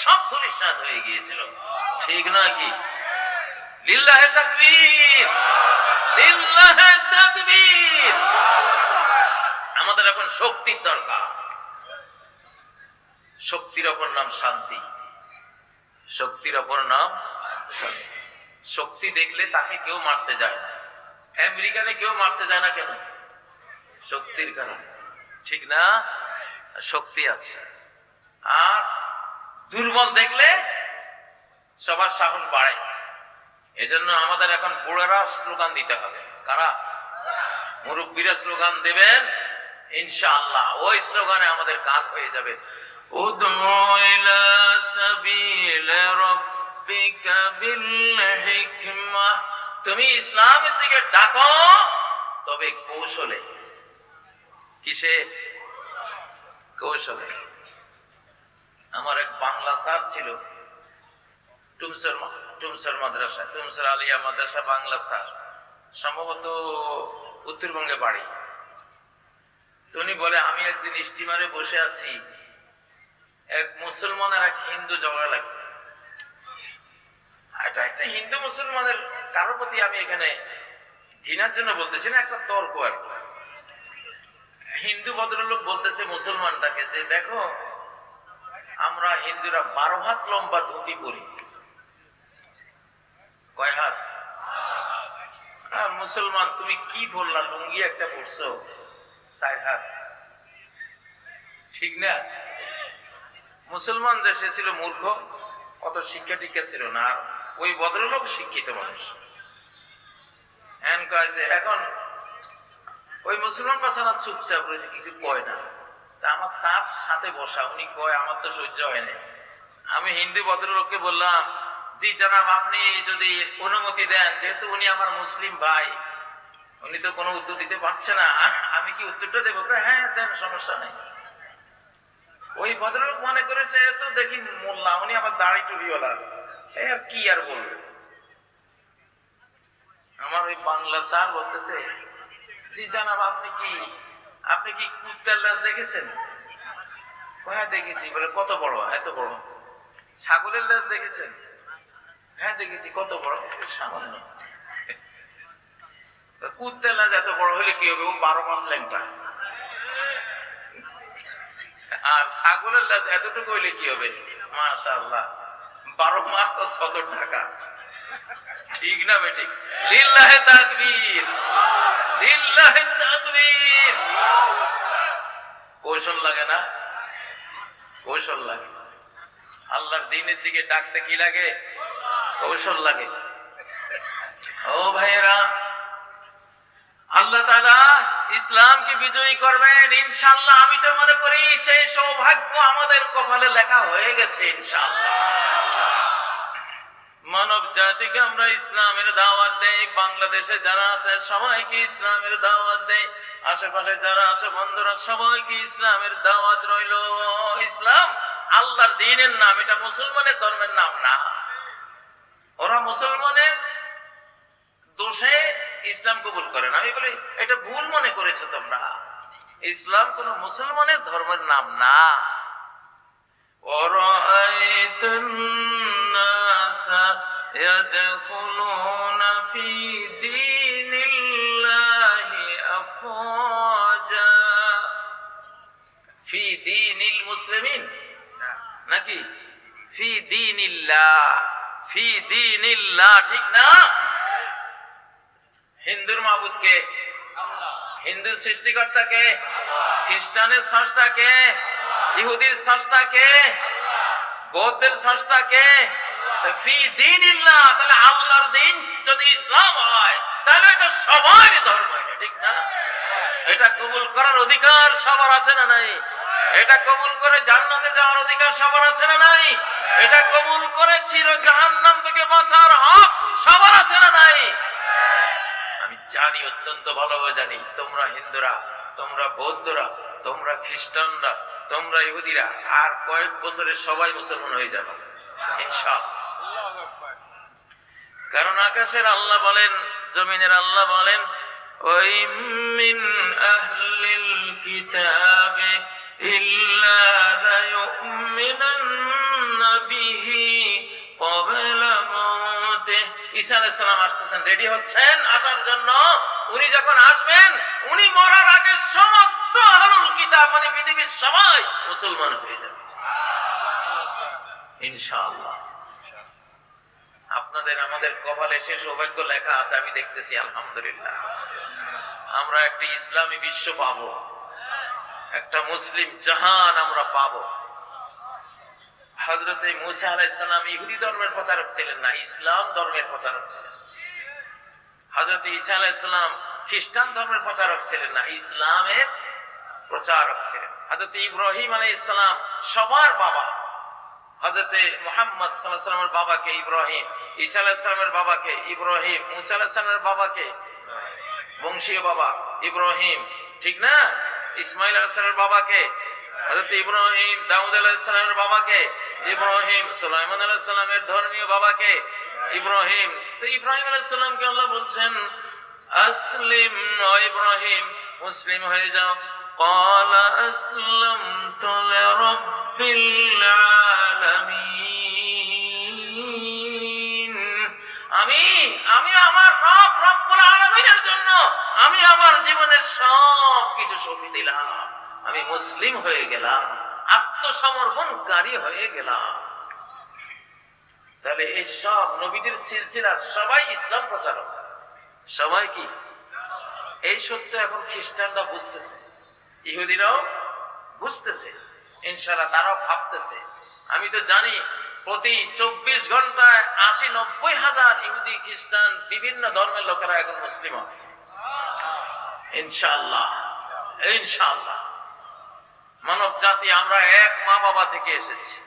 সব ধূলিসাৎ হয়ে গিয়েছিল, ঠিক নয় কি? লিল্লাহে তাকবীর, লিল্লাহে তাকবীর। আমাদের এখন শক্তির দরকার। শক্তির অপর নাম শান্তি, শক্তির অপর নাম শান্তি। শক্তি দেখলে তাকে কেউ মারতে যায় না। আমেরিকানে কেউ মারতে যায় না কেন? শক্তির কারণে, ঠিক না? শক্তি আছে। আর দুর্বল দেখলে সবার সাহস বাড়ে। এজন্য আমাদের এখন বুড়ারা স্লোগান দিতে হবে। কারা? মুরব্বীরা স্লোগান দেবেন, ইনশাআল্লাহ ওই স্লোগানে আমাদের কাজ হয়ে যাবে। উদউ ইলা সাবিল রাব্বিকা বিল হিকমাহ, তুমি ইসলামের দিকে ডাকো, তবে কৌশলে। কিসে? কৌশলে। আমার এক বাংলা স্যার ছিল, টুমসর মাদ্রাসা, টুমসর আলিয়া মাদ্রাসা বাংলা স্যার, সম্ভবত উত্তরবঙ্গে বাড়ি। তো উনি বলে, আমি একদিন স্টিমারে বসে আছি, এক মুসলমান আর এক হিন্দু ঝগড়া লাগছে। এটা একটা হিন্দু মুসলমানের কারোর প্রতি আমি এখানে ঘৃণার জন্য বলতেছি না, একটা তর্ক আর কি। হিন্দু বলছে মুসলমানটাকে যে দেখো আমরা হিন্দুরা 12 হাত লম্বা ধুতি পরি। কয় হাত? আর মুসলমান তুমি কি বললা, লুঙ্গি একটা পরছো 4 হাত, ঠিক না? মুসলমান যে সে ছিল মূর্খ, অত শিক্ষা টিক্ষা ছিল না। আর ওই ভদ্রলোক শিক্ষিত মানুষ। এখন ওই মুসলমান বাসানা চুপচাপ রয়েছে, কিছু কয় না। তা আমার স্যার সাথে বসা, উনি কয় আমার তো সহ্য হয় না। আমি হিন্দু ভদ্রলোককে বললাম, জি জনাব, আপনি যদি অনুমতি দেন, যেহেতু উনি আমার মুসলিম ভাই, উনি তো কোনো উত্তর দিতে পারছে না, আমি কি উত্তরটা দেবো? হ্যাঁ দেন, সমস্যা নেই। ওই ভদ্রলোক মনে করেছে তো দেখি মোল্লা, উনি আবার দাড়ি টুপিওয়ালা, আর কি আর বলবে। আমার ওই বাংলা স্যার বলতেছে, জি জানাব, আপনি কি কুত্তার লাশ দেখেছেন? হ্যাঁ দেখেছি। বলে কত বড়? এত বড়। ছাগলের লাশ দেখেছেন? হ্যাঁ দেখেছি। কত বড়? সামান্য। কুত্তার লাশ এত বড় হলে কি হবে? ও 12 মাস ল্যাংটা। আর ছাগলের লাশ এতটুকু হইলে কি হবে? মাশাআল্লাহ, 12 মাস তো 70 টাকা। ঠিক না বেঠিক? লিল্লাহে তাকবীর, লিল্লাহে তাকবীর। কৌশল লাগে না? কৌশল লাগে। আল্লাহর দ্বীনের দিকে ডাকতে কি লাগে? কৌশল লাগে। ও ভাইয়েরা, আল্লাহ তাআলা ইসলামকে বিজয়ী করবেন ইনশাআল্লাহ। আমি তো মনে করি সেই সৌভাগ্য আমাদের কপালে লেখা হয়ে গেছে ইনশাআল্লাহ। মানব জাতিকে আমরা ইসলামের দাওয়াত দেই। বাংলাদেশে যারা আছে সবাইকে ইসলামের দাওয়াত দেই। আশেপাশে যারা আছে বন্ধুরা, সবাইকে ইসলামের দাওয়াত রইল। ইসলাম আল্লাহর দ্বীনের নাম, এটা মুসলমানের ধর্মের নাম না। ওরা মুসলমানের দোষে ইসলাম কবুল করে না। আমি বলি এটা ভুল মনে করেছো তোমরা। ইসলাম কোন মুসলমানের ধর্মের নাম না। ওরাআইতান নাসা ইয়াদখুলুনা ফি দীনিল্লাহি আফওয়াজা। ফি দীনিল মুসলিমিন নাকি ফি দীনিল্লাহ? ফি দীনিল্লাহ, ঠিক না? হিন্দুর মাবুদ কে? হিন্দুর সৃষ্টিকর্তা কে? খ্রিস্টানের স্রষ্টা কে? ইহুদির স্রষ্টা কে? বৌদ্ধের স্রষ্টা কে? ফি দীনিল্লাহ। তাহলে আল্লাহর দ্বীন যদি ইসলাম হয়, তাহলে এটা সবারই ধর্ম, এটা ঠিক না? এটা কবুল করার অধিকার সবার আছে না নাই? এটা কবুল করে জান্নাতে যাওয়ার অধিকার সবার আছে না নাই? এটা কবুল করে চির জাহান্নাম থেকে বাঁচার হক সবার আছে না নাই? আমি জানি, অত্যন্ত ভালোভাবে জানি, তোমরা হিন্দুরা, তোমরা বৌদ্ধরা, তোমরা খ্রিস্টানরা, তোমরা ইহুদিরা আর কয়েক বছরে সবাই মুসলমান হয়ে যাবে ইনশাআল্লাহ। কারণ আকাশের আল্লাহ বলেন, জমিনের আল্লাহ বলেন, ওই মিন আহলিল কিতাবে ইল্লা লা ইউমিনান্না বিহি ক্বাবলা মাউতিহি। ঈসা আলাইহিস সালাম আসতেছেন, রেডি হচ্ছেন আসার জন্য। উনি যখন আসবেন, উনি মরার আগে সমস্ত আহলুল কিতাব মানে পৃথিবীর সবাই মুসলমান হয়ে যাবে ইনশাআল্লাহ। আপনাদের আমাদের কপালে সে সৌভাগ্য লেখা আছে, আমি দেখতেছি আলহামদুলিল্লাহ। আমরা একটি ইসলামী বিশ্ব পাবো, একটা মুসলিম জাহান আমরা পাবো। হযরতে মূসা আলাইহিস সালাম ইহুদি ধর্মের প্রচারক ছিলেন না, ইসলাম ধর্মের প্রচারক ছিলেন। হযরতে ঈসা আলাইহিস সালাম খ্রিস্টান ধর্মের প্রচারক ছিলেন না, ইসলামের প্রচারক ছিলেন। হযরতে ইব্রাহিম আলাইহিস সালাম সবার বাবা। হযরতে মুহাম্মদ সাল্লাল্লাহু আলাইহি ওয়াসাল্লামের বাবাকে ইব্রাহিম, ঈসা আলাইহিস সালামের বাবাকে ইব্রাহিম, মূসা আলাইহিস সালামের বাবাকে বংশীয় বাবা ইব্রাহিম, ঠিক না? ইসমাইল আলাইহিস সালামের বাবাকে হযরত ইব্রাহিম, দাউদ আলাইহিস সালামের বাবাকে ইব্রাহিম, সুলাইমান আলাইহিস সালামের ধর্মীয় বাবাকে ইব্রাহিম। তো ইব্রাহিম আলাইহিস সালামকে আল্লাহ বলছেন, আসলিম, ও ইব্রাহিম মুসলিম হয়ে যাও। ক্বালা আসলামতু লিরাব্বিল আলামিন। আমি আমার রব রব্বুল আলামিনের জন্য আমি আমার জীবনের সব কিছু সঁপে দিলাম। আমি মুসলিম হয়ে গেলাম, আত্মসমর্পণকারী হয়ে গেলাম। তাহলে এই সব নবীদের সিলসিলা সবাই ইসলাম প্রচারক, সবাই কি এই সত্য এখন খ্রিস্টানরা বুঝতেছে, ইহুদিরাও বুঝতেছে, ইনশাআল্লাহ তারাও ভাবতেছে। আমি তো জানি প্রতি 24 ঘন্টায় 80-90 হাজার ইহুদি খ্রিস্টান বিভিন্ন ধর্মের লোকেরা এখন মুসলিম হয় ইনশাআল্লাহ। ইনশাআল্লাহ মানব জাতি আমরা এক মা বাবা থেকে এসেছি,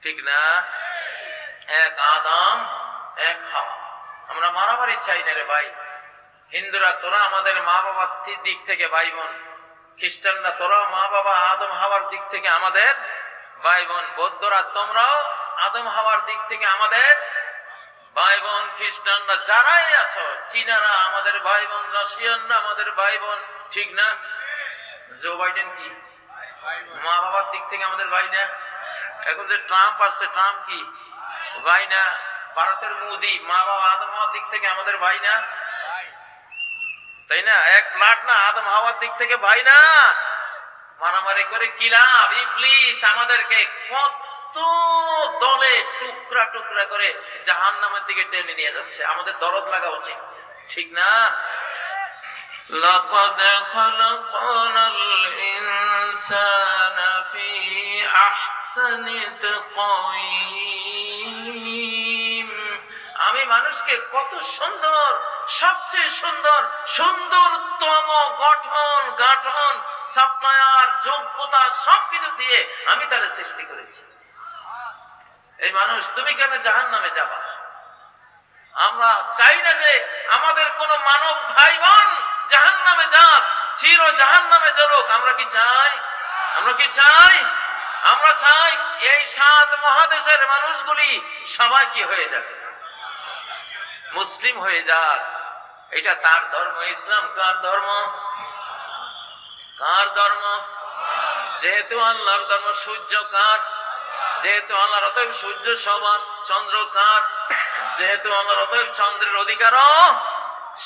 ঠিক না? এক আদম এক হাওয়া। আমরা মারামারি চাই না রে ভাই। হিন্দুরা তোরা আমাদের মা বাবার দিক থেকে ভাই বোন, খ্রিস্টানরা তোরা মা বাবা আদম হাওয়ার দিক থেকে আমাদের ভাই বোন, বৌদ্ধরা তোমরাও আদম হাওয়ার দিক থেকে আমাদের ভাই বোন, খ্রিস্টানরা যারাই আছো, চীনারা আমাদের ভাই বোন, রাশিয়ানরা আমাদের ভাই বোন, ঠিক না? জো বাইডেন কি মা বাবার দিক থেকে আমাদের ভাই না? এখন যে ট্রাম্প আসছে, ট্রাম্প কি ভাই না? ভারতের মোদি মা বাবা আদম হাওয়ার দিক থেকে আমাদের ভাই না? তাই না? এক ব্লাড না? আদম হাওয়ার দিক থেকে ভাই না? মারামারি করে কি লাভ? ইবলিস আমাদেরকে কত দলে টুকরা টুকরা করে জাহান্নামের দিকে টেনে নিয়ে যাচ্ছে। আমাদের দরদ লাগা উচিত, ঠিক না? লাকাদ খালাকনাল ইনসানা ফি আহসানি তাকওয়িম। আমি মানুষকে কত সুন্দর, সবচেয়ে সুন্দর, সুন্দরতম গঠন গাঠন সফটওয়্যার যোগ্যতা সবকিছু দিয়ে আমি তার সৃষ্টি করেছি। এই মানুষ, তুমি কেন জাহান্নামে যাবা? আমরা চাই না যে আমাদের কোন মানব ভাই বোন জাহান্নামে যাক, চির জাহান্নামে জ্বলুক। আমরা কি চাই? আমরা কি চাই? আমরা চাই এই 7 মহাদেশের মানুষগুলি সবাই কি হয়ে যাবে? মুসলিম হয়ে যাক। এটা তার ধর্ম। ইসলাম কার ধর্ম? কার ধর্ম? যেহেতু আল্লাহর ধর্ম। সূর্য কার? যেহেতু আল্লাহর, অতএব সূর্য সবার। চন্দ্র কার? যেহেতু আল্লাহর, অতএব চন্দ্রের অধিকারও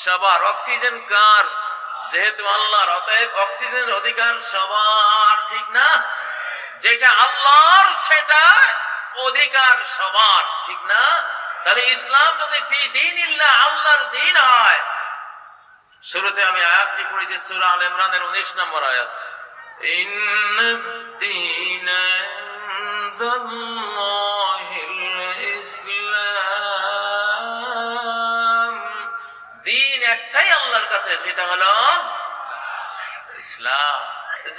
সবার। অক্সিজেন কার? যেহেতু আল্লাহর, অতএব অক্সিজেনের অধিকার সবার, ঠিক না? যেটা আল্লাহর সেটা অধিকার সবার, ঠিক না? তাহলে ইসলাম যদি ফি দীনিল্লাহ, আল্লাহর দ্বীন হয়। শুরুতে আমি আয়াতটি পড়েছি, সূরা আল ইমরানের 19 নম্বর আয়াত। ইন্নাদ-দীনা ইনদাল্লাহিল ইসলাম। দ্বীন একটাই আল্লাহর কাছে, সেটা হলো ইসলাম।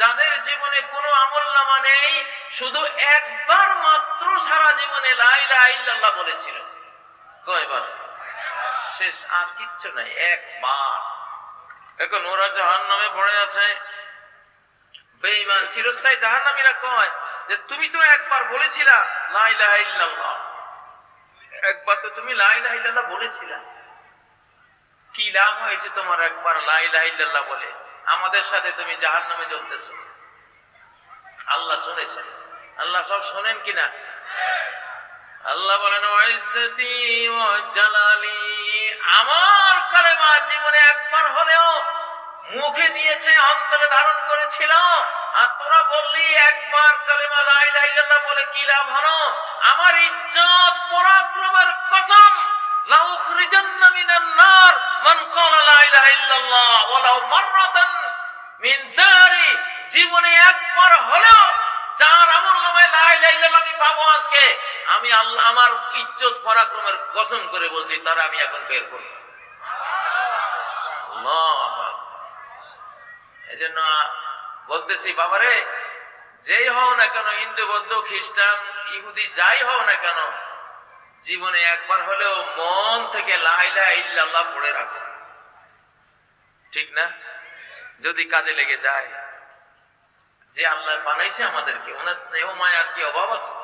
যাদের জীবনে কোনো আমলনামা নেই, শুধু একবার মাত্র সারা জীবনে লা ইলাহা ইল্লাল্লাহ বলেছিল। কয়বার? শেষ, আর কিচ্ছু নাই, একবার। এখন ওরা জাহান্নামে পড়ে আছে। বেঈমান চিরস্থায়ী জাহান্নামীরা কয় যে তুমি তো একবার বলেছিলা লা ইলাহা ইল্লাল্লাহ, একবার তো তুমি লা ইলাহা ইল্লাল্লাহ বলেছিলা, কি লাভ হয়েছে তোমার একবার লা ইলাহা ইল্লাল্লাহ বলে? আমাদের সাথে তুমি জাহান্নামে জ্বলতেছো। আল্লাহ শুনেছেন। আল্লাহ সব শোনেন কিনা? আল্লাহ বলেন, ওয়াইজ্জতি ওয়া জালালি, আমার কালেমা জীবনে একবার হলেও মুখে নিয়েছে, অন্তরে ধারণ করেছিল। আর তোরা বললি একবার কালেমা লা ইলাহা ইল্লাল্লাহ বলে কি লাভ হলো? আমার ইজ্জত পরাক্রমের কসম, লা উখরিজান্না মিনান নার মান ক্বালা লা ইলাহা ইল্লাল্লাহ ওয়ালাউ মাররাতান মিন দারি। জীবনে একবার হলেও যার আমলনামায় লা ইলাহা ইল্লাল্লাহ আমি পাবো আজকে, আমি আল্লাহ আমার ইজ্জত পরাক্রমের কসম করে বলছি, তারা আমি এখন বের করব। আল্লাহু আকবার। এজন্য বলতেছি বাবারে, যেই হও না কেন, হিন্দু বৌদ্ধ খ্রিস্টান ইহুদি যাই হও না কেন, জীবনে একবার হলেও মন থেকে লা ইলাহা ইল্লাল্লাহ পড়ে রাখো, ঠিক না? যদি কাজে লেগে যায়। যে আল্লাহ বানাইছে আমাদেরকে, ওনার স্নেহ মায়ার কি অভাব আছে?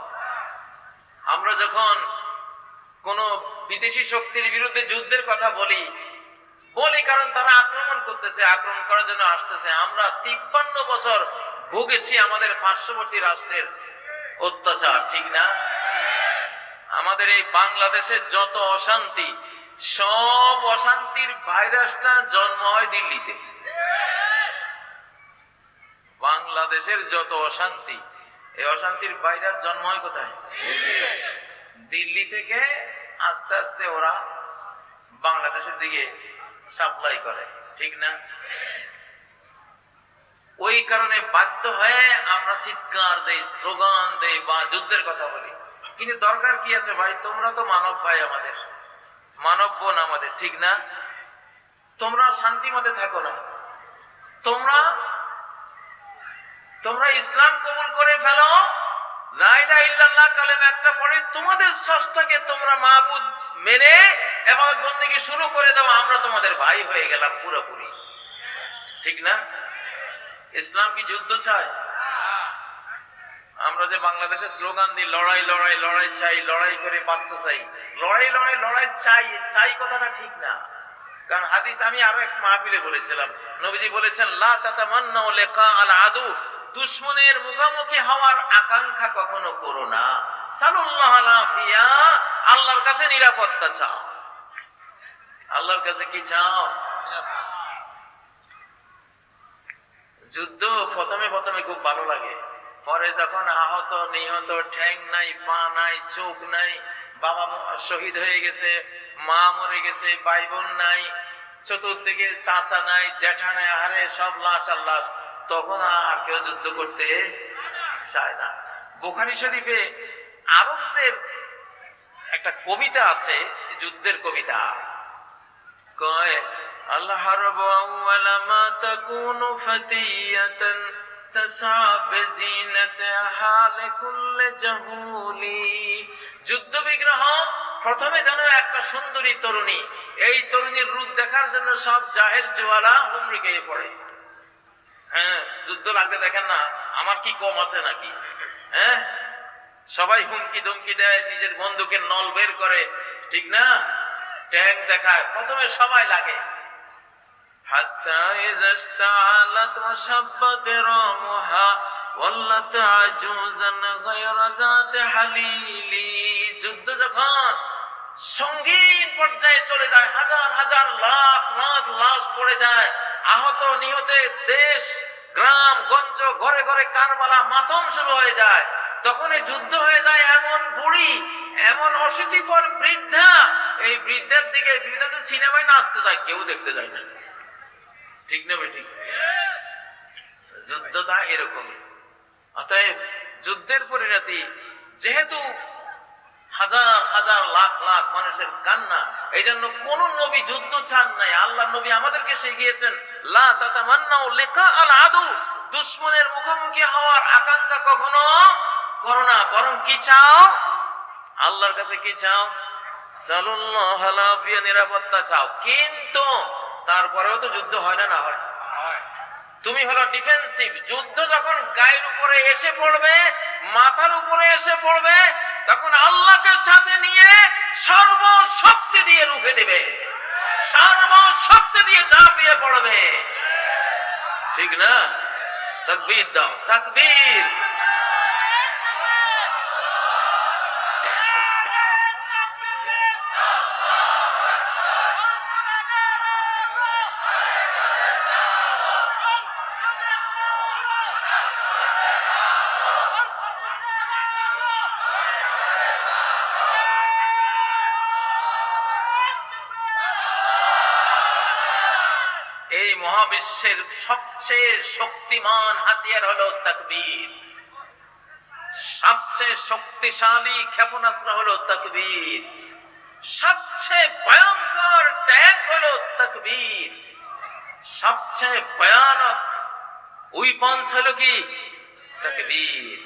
আমরা যখন কোন বিদেশি শক্তির বিরুদ্ধে যুদ্ধের কথা বলি কারণ তারা আক্রমণ করতেছে, আক্রমণ করার জন্য আসতেছে। আমরা 53 বছর ভুগেছি আমাদের পার্শ্ববর্তী রাষ্ট্রের অত্যাচার, ঠিক না? আমাদের এই বাংলাদেশে যত অশান্তি, সব অশান্তির ভাইরাসটা জন্ম হয় দিল্লিতে। বাংলা বাংলাদেশের যত অশান্তি, এই অশান্তির ভাইরাস জন্ম হয় কোথায়? দিল্লি থেকে আস্তে আস্তে ওরা বাংলাদেশের দিকে সাপ্লাই করে, ঠিক না? ওই কারণে বাধ্য হয়ে আমরা চিৎকার দেই, স্লোগান দেই বা যুদ্ধের কথা বলি। কিন্তু দরকার কি আছে ভাই? তোমরা তো মানব ভাই, আমাদের মানব বোন আমাদের, ঠিক না? তোমরা শান্তি মতে থাকো না, তোমরা ইসলাম কবুল করে ফেলো, লা ইলাহা ইল্লাল্লাহ কালেমা একটা পড়ে তোমাদের স্রষ্টাকে তোমরা মাবুদ মেনে ইবাদত বন্দেগী শুরু করে দাও, আমরা তোমাদের ভাই হয়ে গেলাম পুরোপুরি, ঠিক না? ইসলাম কি যুদ্ধ চায়? আমরা যে বাংলাদেশে স্লোগান দিই লড়াই লড়াই লড়াই চাই, লড়াই করে বাঁচতে চাই, লড়াই লড়াই লড়াই চাই, চাই কথাটা ঠিক না। কারণ হাদিস আমি আরো এক মাহফিলে বলেছিলাম, নবীজি বলেছেন লা তাতামান্নাউ লিকা আল আদু, দুশমনের মুখোমুখি হওয়ার আকাঙ্ক্ষা কখনো করো না। সাল্লাল্লাহু আলাইহি, আল্লাহর কাছে নিরাপত্তা চাও। আল্লাহর কাছে কি চাও? যুদ্ধ প্রথমে প্রথমে খুব ভালো লাগে, পরে যখন আহত নিহত, ঠ্যাং নাই, পা নাই, চোখ নাই, বাবা শহীদ হয়ে গেছে, মা মরে গেছে, ভাই বোন নাই, চতুর্দিকে চাচা নাই, জ্যাঠা নাই, আরে সব লাশ আর লাশ, তখন আর কেউ যুদ্ধ করতে চায় না। বুখারী শরীফে আরবদের একটা কবিতা আছে, যুদ্ধের কবিতা, কয় আল্লাহ হারবু আউয়ালা মা তাকুনু ফাতিয়াতান তাসাব বিজিনাতিহা লিকুল্লি জাহুলি। যুদ্ধ বিগ্রহ প্রথমে যেন একটা সুন্দরী তরুণী, এই তরুণীর রূপ দেখার জন্য সব জাহেল জুয়ালা হুমড়ি খেয়ে পড়ে। হ্যাঁ, যুদ্ধ লাগলে দেখেন না আমার কি কম আছে নাকি? হ্যাঁ, সবাই হুমকি ধমকি দেয়, নিজের বন্দুকের নল বের করে, ঠিক না? ট্যাঙ্ক দেখায়, প্রথমে সবাই লাগে। হাত্তা ইযা ইসতাআলাত ওয়া শাব্বাত রামুহা ওয়াল্লাত আজুজান গায়রা যাতি হালিলি। যুদ্ধ যখন সঙ্গীন পর্যায়ে চলে যায়, হাজার হাজার লাখ লাখ লাশ পড়ে যায়, আহত নিহতের দেশ গ্রাম গঞ্জ ঘরে ঘরে কারবালা মাতম শুরু হয়ে যায়, তখন এই যুদ্ধ হয়ে যায় এমন বুড়ি, এমন অশীতিপর বৃদ্ধা, এই বৃদ্ধের দিকে বৃদ্ধাদের সিনেমায় নাচতে যায়, কেউ দেখতে যায় না, ঠিক না বেঠিক? যুদ্ধটা এরকমই। অতএব যুদ্ধের পরিণতি, যেহেতু হাজার হাজার লাখ লাখ মানুষের কান্না, এই জন্য কোন নবী যুদ্ধ চান নাই। আল্লাহ নবী আমাদেরকে শিখিয়েছেন লা তাতামান্নাউ লিকা আল আদু, দুশমনের মুখোমুখি হওয়ার আকাঙ্ক্ষা কখনো করো না, বরং কি চাও? আল্লাহর কাছে কি চাও? সাল্লাল্লাহু আলাইহি, নিরাপত্তা চাও। কিন্তু তারপরেও তো যুদ্ধ হয় না, না হয়? তুমি হলো ডিফেন্সিভ। যুদ্ধ যখন গায়ের উপরে এসে পড়বে, মাথার উপরে এসে পড়বে, তখন আল্লাহকে সাথে নিয়ে সর্বশক্তি দিয়ে রুখে দেবে, সর্বশক্তি দিয়ে ঝাঁপিয়ে পড়বে, ঠিক না? তাকবীর দাও, তাকবীর। এই মহাবিশ্বের সবচেয়ে শক্তিমান হাতিয়ার হলো তাকবীর, সবচেয়ে শক্তিশালী ক্ষেপণাস্ত্র হলো তাকবীর, সবচেয়ে ভয়ঙ্কর ট্যাঙ্ক হলো তাকবীর, সবচেয়ে ভয়ানক উইপন্স হলো কি? তাকবীর।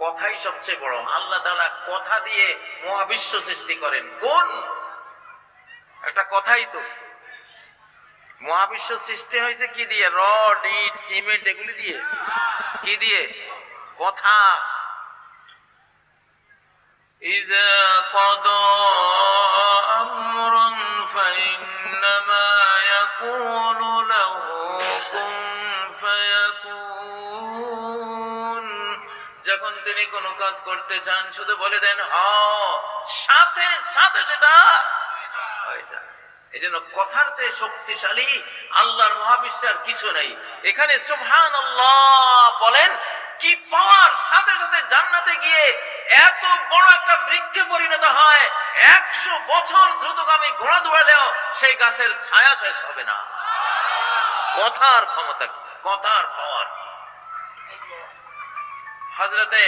কথাই সবচেয়ে বড়। আল্লাহ তাআলা কথা দিয়ে মহাবিশ্ব সৃষ্টি করেন। কোন একটা কথাই তো। মহাবিশ্ব সৃষ্টি হয়েছে কি দিয়ে? রড, ইট, সিমেন্ট, এগুলি দিয়ে। কি দিয়ে? কথা। ইযা ক্বাদা আমরুন ফাইন্নামা ইয়াকুলু লাহু কুন ফায়াকুন। যখন তিনি কোনো কাজ করতে চান শুধু বলে দেন হও, সাথে সাথে সেটা হয়ে যায়। এজন্য কথার চেয়ে শক্তিশালী আল্লাহর মহাবিশ্বে আর কিছু নাই। এখানে সুবহানাল্লাহ বলেন, কি পাওয়ার সাথে সাথে জান্নাতে গিয়ে এত বড় একটা বৃক্ষে পরিণত হয়, 100 বছর দ্রুতগামী ঘোড়া দৌড়ালেও সেই গাছের ছায়া শেষ হবে না। কথার ক্ষমতা কি, কথার পাওয়ার। হযরতে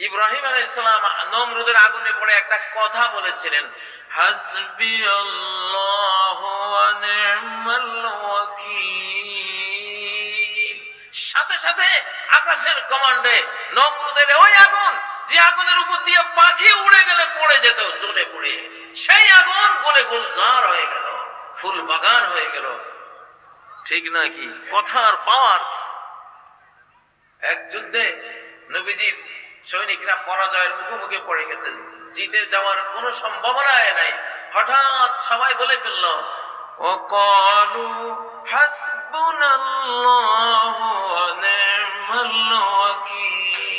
ইব্রাহিম আলাইহিস সালাম নমরুদের আগুনে পড়ে একটা কথা বলেছিলেন, হাসবি আল্লাহু ওয়া নি'মাল ওয়াকিল। সাথে সাথে আকাশের কমান্ডে নমরুদের ওই আগুন, যে আগুনের উপর দিয়ে পাখি উড়ে গেলে পড়ে যেত জ্বলে পুড়ে, সেই আগুন গলে গুলজার হয়ে গেল, ফুল বাগান হয়ে গেল। ঠিক নাকি? কথার পাওয়ার। এক যুদ্ধে নবীজির সৈনিকরা পরাজয়ের মুখোমুখি পড়ে গেছে, জিতে যাওয়ার কোনো সম্ভাবনাই নাই। হঠাৎ সবাই বলে ফেলল, ওয়াকালু হাসবুনাল্লাহু ওয়া নি'মাল ওয়াকিল।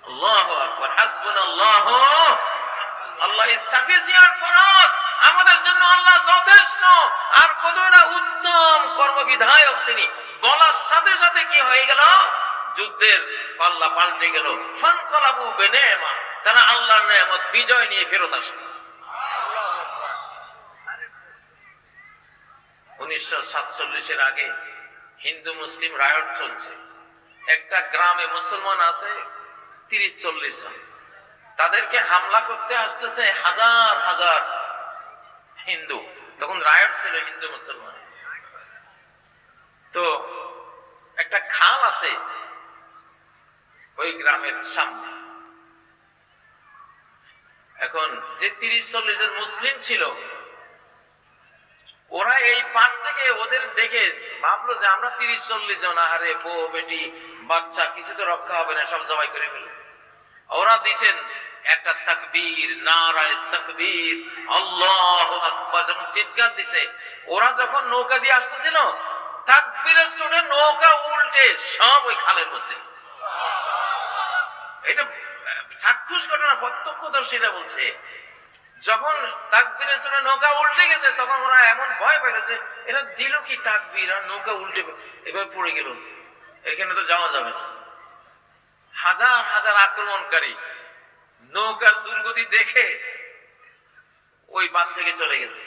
আল্লাহু আকবার। হাসবুনাল্লাহু, আল্লাহ ইজ সাফিসিয়েন্ট ফর আস। আমাদের জন্য আল্লাহ যথেষ্ট। আর কত না উত্তম কর্মবিধায়ক তিনি। বলার সাথে সাথে কি হয়ে গেল? যুদ্ধের পাল্লা পাল্টে গেল। ফানকালাবু বিনি'মা, তারা আল্লাহর নেয়ামত বিজয় নিয়ে ফেরত আসলো। 1947 আগে হিন্দু মুসলিম রায়ট চলছে। একটা গ্রামে মুসলমান আছে 30-40 জন, তাদেরকে হামলা করতে আসতেছে হাজার হাজার হিন্দু। তখন রায়ট ছিল হিন্দু মুসলমান। তো একটা খাল আছে ওই গ্রামের সামনে। এখন যে 30-40 জন মুসলিম ছিল, ওরা এই পার থেকে ওদের দেখে ভাবলো যে আমরা 30-40 জন, আহারে বউ বেটি বাচ্চা, কিছু তো রক্ষা হবে না, সব জবাই করে ফেলবে। ওরা দিছেন একটা তাকবীর, নারায়ে তাকবীর, আল্লাহু আকবার, যখন চিৎকার দিছে, ওরা যখন নৌকা দিয়ে আসতেছিল, তাকবীরের চোটে নৌকা উল্টে সব ওই খালের মধ্যে। এটা চাক্ষুষ ঘটনা, প্রত্যক্ষদর্শীরা বলছে। যখন তাকবীরের চোটে নৌকা উল্টে গেছে, তখন ওরা এমন ভয় পেল যে এরা দিল কি তাকবীর, আর নৌকা উল্টে এবার পড়ে গেল, এখানে তো যাওয়া যাবে না। হাজার হাজার আক্রমণকারী নৌকার দুর্গতি দেখে ওই বাঁধ থেকে চলে গেছে।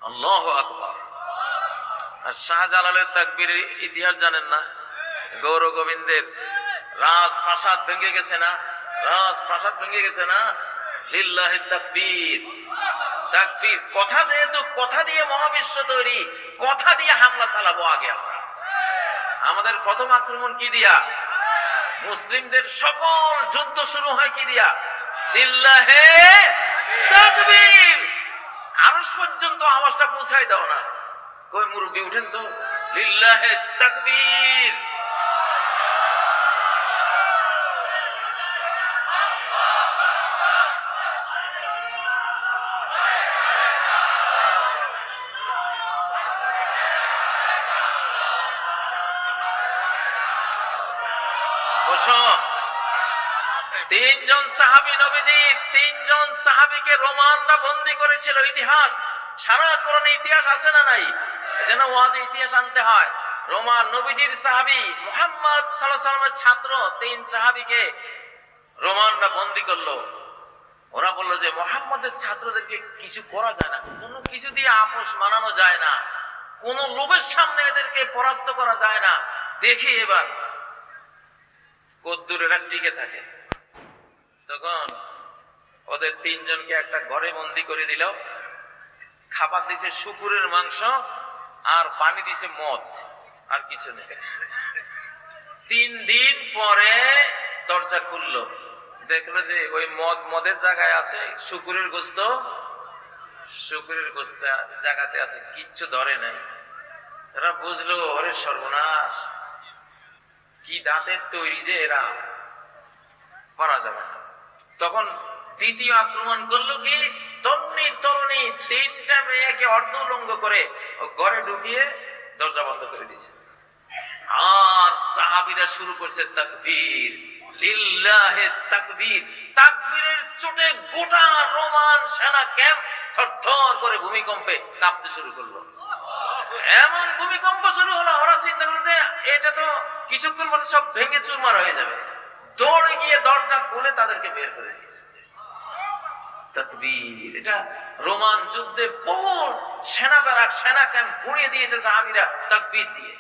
আল্লাহু আকবার। আর শাহজালালের তাকবীরের ইতিহাস জানেন না? গৌর গোবিন্দের রাজপ্রাসাদ ভেঙে গেছে না? রাজপ্রাসাদ ভেঙে গেছে না? লিল্লাহি তাকবীর। তাকবীর। কথা, যেহেতু কথা দিয়ে মহাবিশ্ব তৈরি, কথা দিয়ে হামলা চালাবো আগে আমরা। আমাদের প্রথম আক্রমণ কি দিয়া? মুসলিমদের সকল যুদ্ধ শুরু হয় কি দিয়া? লিল্লাহি তাকবীর। আরশ পর্যন্ত আওয়াজটা পৌঁছাই দাও না। কই মুরব্বি উঠেন তো, লিল্লাহি তাকবীর। তিনজন সাহাবী, নবীজি তিনজন সাহাবীকে রোমানরা বন্দী করেছিল। ইতিহাস, সারা কোরআনে ইতিহাস আছে না নাই? এজন্য ওয়াজে ইতিহাস আনতে হয়। রোমান নবীজির সাহাবী মুহাম্মদ সাল্লাল্লাহু আলাইহি ওয়াসাল্লামের ছাত্র 3 সাহাবীকে রোমানরা বন্দী করলো। ওরা বললো যে মুহাম্মদের ছাত্রদেরকে কিছু করা যায় না, কোনো কিছু দিয়ে আপোষ মানানো যায় না, কোন লোভের সামনে এদেরকে পরাস্ত করা যায় না। দেখি এবার কদ্দুর এরা টিকে থাকে। তখন ওদের 3 জনকে একটা ঘরে বন্দি করে দিল। খাবার দিছে শুকুরের মাংস আর পানি দিছে মদ, আর কিছু নেই। 3 দিন পরে দরজা খুললো, দেখলো যে ওই মদের জায়গায় আছে শুকুরের গোস্ত, শুকুরের গোস্ত জায়গাতে আছে, কিচ্ছু ধরে নাই। এরা বুঝলো ওরে সর্বনাশ, কি দাঁতের তৈরি যে এরা, পারা যাবে না। তখন দ্বিতীয় আক্রমণ করলো কি, তন্নি তরুণী 3টা মেয়েকে অর্ধউলঙ্গ করে ঘরে ঢুকিয়ে দরজা বন্ধ করে দিছে। আর সাহাবীরা শুরু করছে তাকবীর, লিল্লাহি তাকবীর। তাকবীরের চোটে গোটা রোমান সেনা ক্যাম্প থরথর করে ভূমিকম্পে কাঁপতে শুরু করলো। এমন ভূমিকম্প শুরু হলো, ওরা চিন্তা করলো যে এটা তো কিছুক্ষণ পরে সব ভেঙে চুরমার হয়ে যাবে। দৌড়ে গিয়ে দরজা খুলে তাদেরকে বের করে দিয়েছে। তাকবীর। এটা রোমান যুদ্ধে বহু সেনা ব্যারাক সেনা ক্যাম্প গুঁড়িয়ে দিয়েছে সাহাবীরা তাকবীর দিয়ে।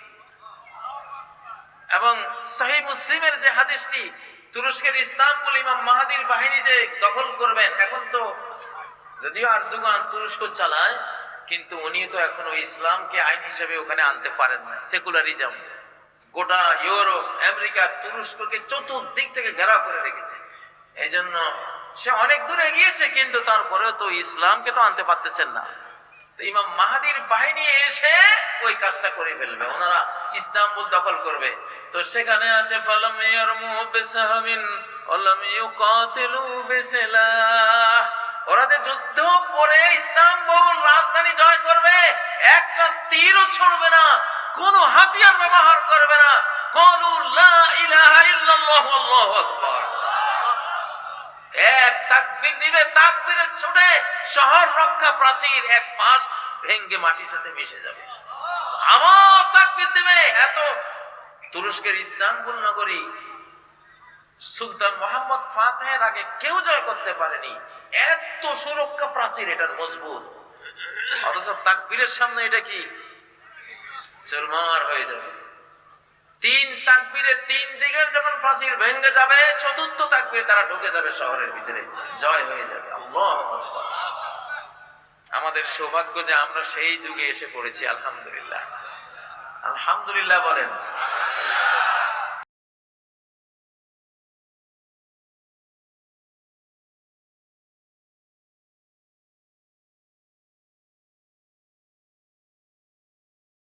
এবং সহিহ মুসলিমের যে হাদিসটি, তুরস্কের ইস্তাম্বুল ইমাম মাহাদির বাহিনী যে দখল করবেন, এখন তো যদিও আরদোগান তুরস্ক চালায়, কিন্তু উনি তো এখনো ইসলামকে আইন হিসেবে ওখানে আনতে পারেন না। সেকুলারিজম গোটা ইউরোপ, আমেরিকা, তুরস্ককে চতুর্দিক থেকে ঘেরাও করে রেখেছে। এই জন্য সে অনেক দূর এগিয়েছে, কিন্তু তারপরেও তো ইসলামকে তো আনতে পারতেছেন না। তো ইমাম মাহাদির বাহিনী এসে ওই কাজটা করে ফেলবে, ওনারা ইস্তাম্বুল দখল করবে। তো সেখানে আছে ফালাম ইয়ারমু বিসাহামিন ওয়ালাম ইউকাতিলু বিসিলাহ। ওরা যে যুদ্ধ করে ইস্তাম্বুল রাজধানী জয় করবে, একটা তীরও ছুড়বে না, কোনো হাতিয়ার ব্যবহার করবে না। ক্বালু লা ইলাহা ইল্লাল্লাহু আল্লাহু আকবার। এক তাকবীর দিবে, তাকবীরের ছুটে শহর রক্ষা প্রাচীর এক পাশ ভেঙ্গে মাটির সাথে মিশে যাবে। আমার তাকবীর দিবে। এত তুরস্কের ইস্তাম্বুল নগরী সুলতান মোহাম্মদ ফাতেহের আগে কেউ জয় করতে পারেনি। এত সুরক্ষা প্রাচীর এটার মজবুত, অথচ তাকবীরের সামনে এটা কি চুরমার হয়ে যাবে। তিন তাকবীরে তিন দিকের যখন প্রাচীর ভেঙে যাবে, চতুর্থ তাকবীরে তারা ঢুকে যাবে শহরের ভিতরে, জয় হয়ে যাবে। আল্লাহু আকবার। আমাদের সৌভাগ্য যে আমরা সেই যুগে এসে পড়েছি। আলহামদুলিল্লাহ, আলহামদুলিল্লাহ বলেন।